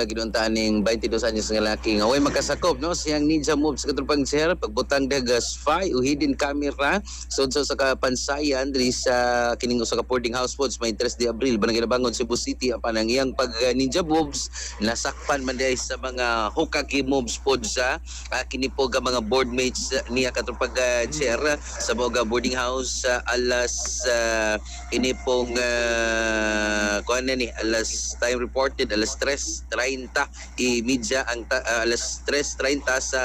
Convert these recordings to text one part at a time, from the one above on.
na ginuntaan ning 22 anyos nga laki nga way makasakop no siyang ninja moves katupang sir pagbutang daga spy o hidden camera so sa kapansayan diri sa kining usa ka boarding house pods may 3 de Abril banang ginabangon Cebu City apan ang iyang pag ninja moves nasakpan man dahil sa mga hokage moves pod sa kini po ga mga boardmates niya katupang sir sa mga boarding house alas ini pong kuan ni alas time reported alas 3:30 i-media ang alas 3:30 sa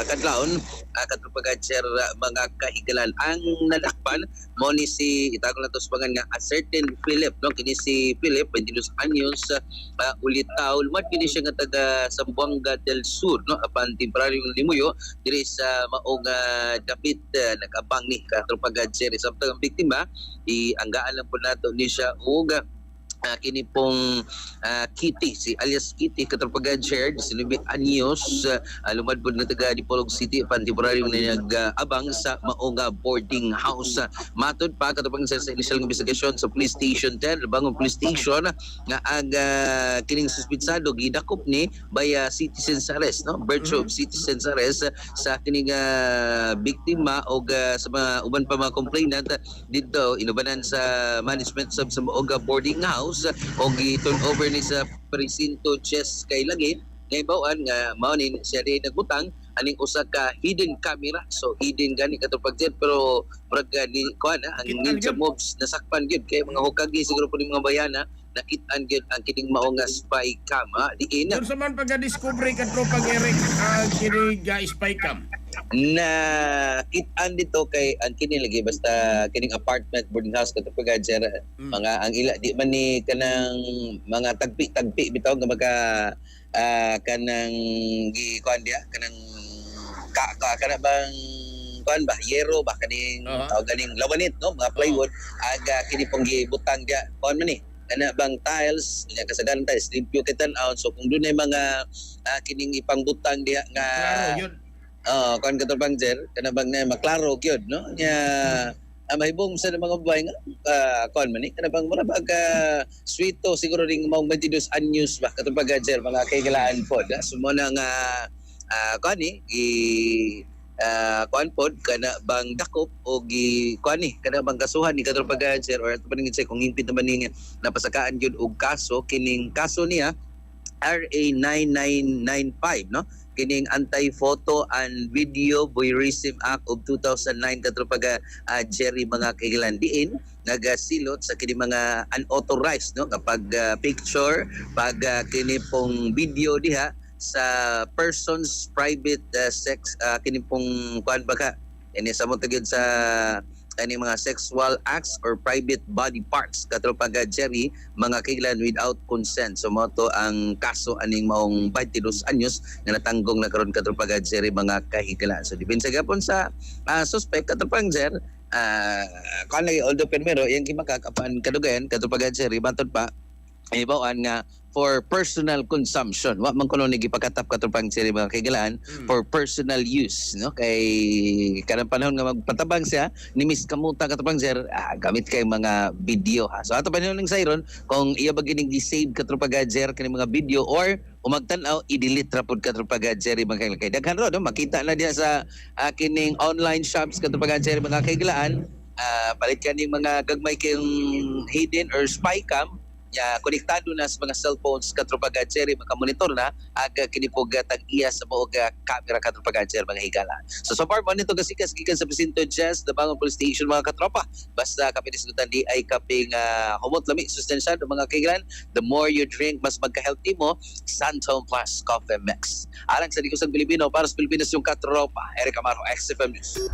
kadlawon katupag sir mga kahigalan ang nadakpan mo ni si itago na to sa nga a certain Philip no kini si Philip 22 anyos ulitaw lumad kini siya nga taga Zamboanga del Sur no apan temporaryong limuyo diri sa maong dapit nagabang ni katupag sir samtang ang biktima ianggaan lang po nato ni siya og kini pong Kitty, si alias Kitty katapagad shared sinubi anyos lumad po na taga Dipolog City pan temporary na nag-abang sa maong boarding house matod pa katapang sa initial investigation sa police station 10 Bangon Police Station nga ang kining suspitsado gidakop ni by citizen's arrest no virtue of citizen's arrest sa kining biktima o sa mga uban pa mga complainant dito inubanan sa management sa maong boarding house o gi-turn over ni sa presinto Chess kay lagi ngayon nga maunin siya rin nagbutang aning usa ka hidden camera so hidden gani katupag jet pero braga ni kuan ang ninja moves nasakpan gyud kay mga hokage siguro po ni mga bayana nakit-an gyud ang kining mao nga spy cam diin sa man pagka-discover katupag Eric kini spy cam na kitaan dito kay ang kini lagi basta kining apartment boarding house katupag sir mga ang ila di man ni kanang mga tagpi bitaw nga mga kanang gikuan dia kanang kana bang kuan ba yero ba kaning tawag ganing lawanit no mga plywood aga kini pong gibutang dia kuan man ni kana bang tiles nya kasagaran tiles limpyo kitan out so kung dunay mga kining ipangbutang dia nga kuan katubang sir kana bang na maklaro gyud no nya mahibong sa mga babae nga kuan man ni kana bang mura bag sweeto siguro ring mao 22 anyos ba katubag sir mga kaigalaan pod sumo na nga kuan ni kuan pod kana bang dakop o gi kuan ni kana bang kasuhan ni katubag sir or ato pa say kung impid naman ni napasakaan gyud og kaso kining kaso niya RA 9995 no kining Anti-Photo and Video Voyeurism Act of 2009 katupag Jerry mga kailan diin nagasilot sa kini mga unauthorized no kapag picture pag kini pong video diha sa persons private sex kini pong kuan baka ini sa mo tagid sa ani mga sexual acts or private body parts katupag Jerry mga kailan without consent so mo to ang kaso aning maong 22 anyos nga natanggong na karon katupag Jerry mga kahigalan so depende gapon sa suspect katupag Jer kan lagi although primero yang gimakakapan kadugayan katupag Jerry matod pa ibawaan nga for personal consumption wa man kuno ni gipakatap katupang siri mga kaigalaan for personal use no kay kanang panahon nga magpatabang siya ni Miss Kamuta katupang sir gamit kay mga video so ato panahon ning sayron kung iya ba gining gi-save katupag sir kani mga video or umagtan-aw i-delete ra pud katupag sir mga kay daghan ro no makita na diha sa kining online shops katupag sir mga kaigalaan palit kaning mga gagmay kayong hidden or spy cam konektado na sa mga cellphones katrupagan sir makamonitor na aga kini po tag-iya sa mga camera katrupagan sir mga higala so far mo nito gasikas gikan sa presinto Jazz the Bangon Police Station mga katropa basta kami disgutan di ay kaping humot lami sustansya mga kaigalan the more you drink mas magka-healthy mo Santon Plus Coffee Mix alang sa Likusang Pilipino para sa Pilipinas yung katropa Eric Amaro XFM News.